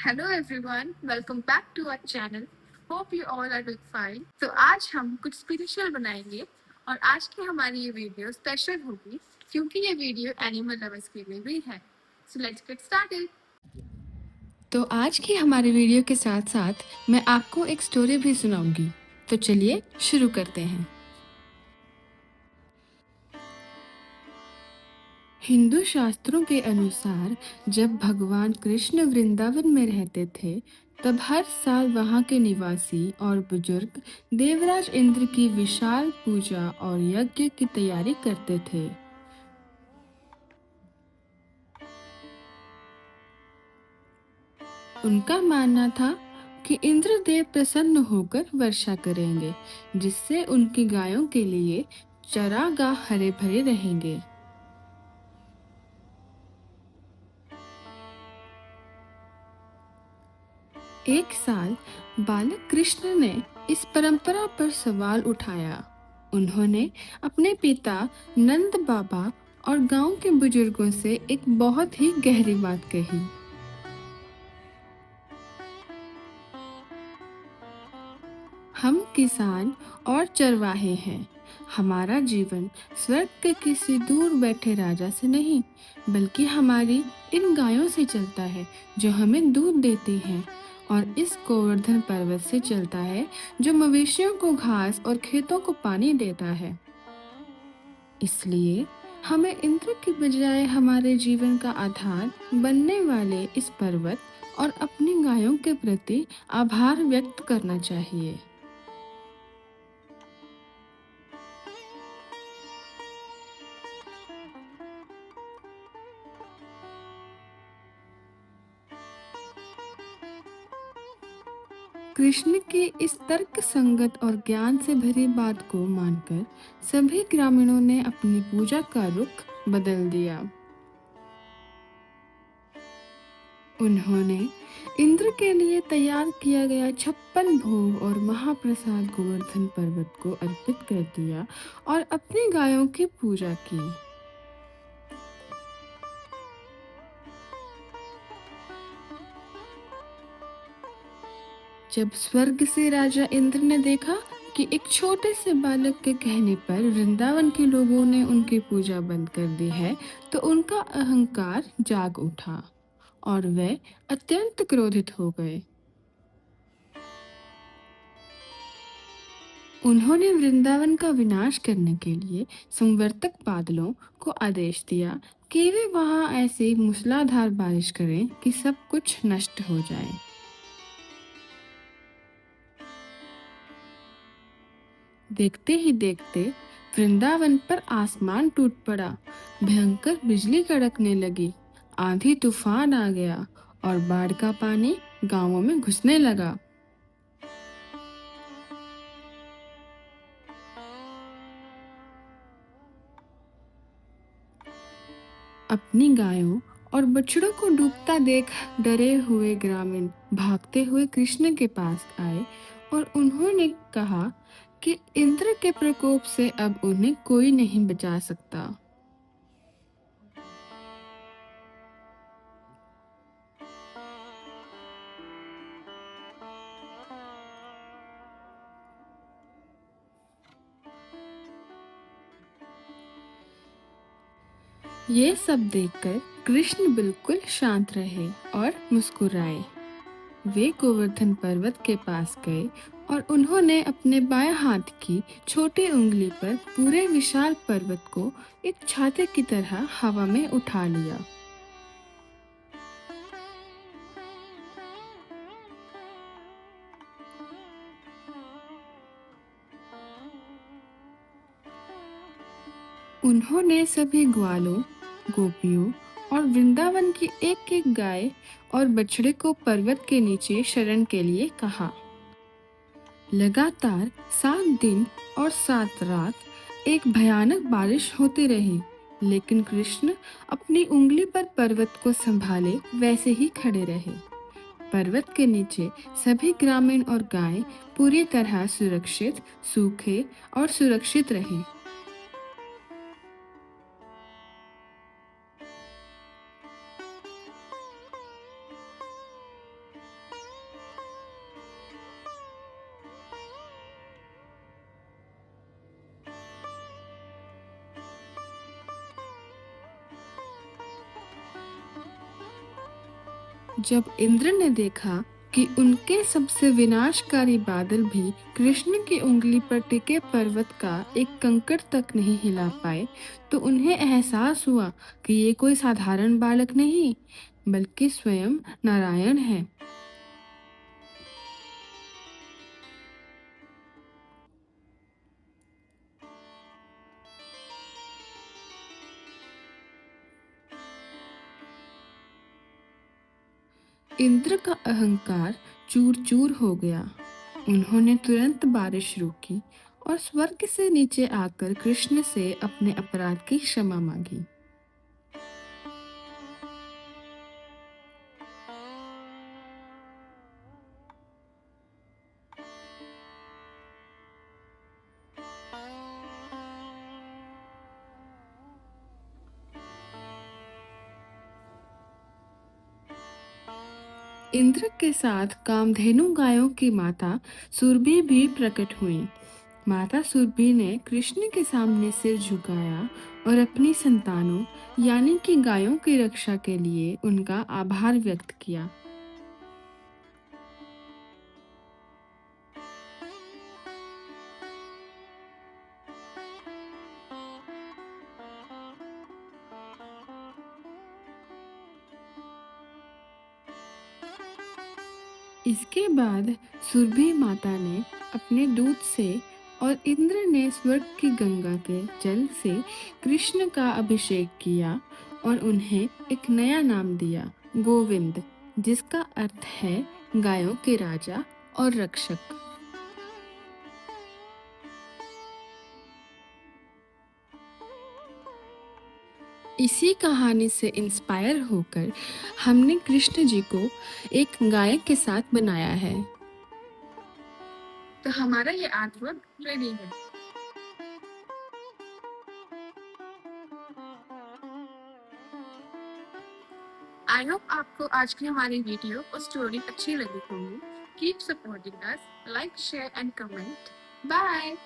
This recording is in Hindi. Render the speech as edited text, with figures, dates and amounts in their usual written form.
Hello everyone, welcome back to our channel. Hope you all are doing fine. तो आज हम कुछ स्पिरिचुअल बनाएंगे और आज की हमारी ये वीडियो स्पेशल होगी क्योंकि ये वीडियो एनिमल लवर्स के लिए भी है। So let's get started. तो आज की हमारी वीडियो के साथ साथ मैं आपको एक स्टोरी भी सुनाऊंगी। तो चलिए शुरू करते हैं। हिंदू शास्त्रों के अनुसार जब भगवान कृष्ण वृंदावन में रहते थे, तब हर साल वहां के निवासी और बुजुर्ग देवराज इंद्र की विशाल पूजा और यज्ञ की तैयारी करते थे। उनका मानना था कि इंद्रदेव प्रसन्न होकर वर्षा करेंगे, जिससे उनकी गायों के लिए चरागाह हरे भरे रहेंगे। एक साल बालक कृष्ण ने इस परंपरा पर सवाल उठाया। उन्होंने अपने पिता नंद बाबा और गांव के बुजुर्गों से एक बहुत ही गहरी बात कही। हम किसान और चरवाहे हैं। हमारा जीवन स्वर्ग के किसी दूर बैठे राजा से नहीं, बल्कि हमारी इन गायों से चलता है, जो हमें दूध देती हैं, और इस गोवर्धन पर्वत से चलता है, जो मवेशियों को घास और खेतों को पानी देता है। इसलिए हमें इंद्र की बजाय हमारे जीवन का आधार बनने वाले इस पर्वत और अपनी गायों के प्रति आभार व्यक्त करना चाहिए। कृष्ण की इस तर्क संगत और ज्ञान से भरी बात को मानकर सभी ग्रामीणों ने अपनी पूजा का रुख बदल दिया। उन्होंने इंद्र के लिए तैयार किया गया 56 भोग और महाप्रसाद गोवर्धन पर्वत को अर्पित कर दिया और अपनी गायों की पूजा की। जब स्वर्ग से राजा इंद्र ने देखा कि एक छोटे से बालक के कहने पर वृंदावन के लोगों ने उनकी पूजा बंद कर दी है, तो उनका अहंकार जाग उठा और वे अत्यंत क्रोधित हो गए। उन्होंने वृंदावन का विनाश करने के लिए संवर्तक बादलों को आदेश दिया कि वे वहां ऐसी मूसलाधार बारिश करें कि सब कुछ नष्ट हो जाए। देखते ही देखते वृंदावन पर आसमान टूट पड़ा, भयंकर बिजली कड़कने लगी, आंधी तूफान आ गया और बाढ़ का पानी गांवों में घुसने लगा। अपनी गायों और बछड़ों को डूबता देख डरे हुए ग्रामीण भागते हुए कृष्ण के पास आए और उन्होंने कहा कि इंद्र के प्रकोप से अब उन्हें कोई नहीं बचा सकता। ये सब देखकर कृष्ण बिल्कुल शांत रहे और मुस्कुराए। वे गोवर्धन पर्वत के पास गए और उन्होंने अपने बाएं हाथ की छोटी उंगली पर पूरे विशाल पर्वत को एक छाते की तरह हवा में उठा लिया। उन्होंने सभी ग्वालों, गोपियों और वृंदावन की एक एक गाय और बछड़े को पर्वत के नीचे शरण के लिए कहा। लगातार 7 दिन और 7 रात एक भयानक बारिश होती रही, लेकिन कृष्ण अपनी उंगली पर पर्वत को संभाले वैसे ही खड़े रहे। पर्वत के नीचे सभी ग्रामीण और गाय पूरी तरह सुरक्षित, सूखे और सुरक्षित रहे। जब इंद्र ने देखा कि उनके सबसे विनाशकारी बादल भी कृष्ण की उंगली पर टिके पर्वत का एक कंकड़ तक नहीं हिला पाए, तो उन्हें एहसास हुआ कि ये कोई साधारण बालक नहीं, बल्कि स्वयं नारायण है। इंद्र का अहंकार चूर चूर हो गया। उन्होंने तुरंत बारिश रोकी और स्वर्ग से नीचे आकर कृष्ण से अपने अपराध की क्षमा मांगी। इंद्र के साथ कामधेनु गायों की माता सुरभि भी प्रकट हुई। माता सुरभि ने कृष्ण के सामने सिर झुकाया और अपनी संतानों यानी कि गायों की रक्षा के लिए उनका आभार व्यक्त किया। इसके बाद सुरभि माता ने अपने दूध से और इंद्र ने स्वर्ग की गंगा के जल से कृष्ण का अभिषेक किया और उन्हें एक नया नाम दिया, गोविंद, जिसका अर्थ है गायों के राजा और रक्षक। इसी कहानी से इंस्पायर होकर हमने कृष्ण जी को एक गाय के साथ बनाया है। तो हमारा ये आर्टवर्क रेडी है। आई होप आपको आज की हमारी वीडियो और स्टोरी अच्छी लगी होगी। Keep supporting us, like, share and comment. Bye.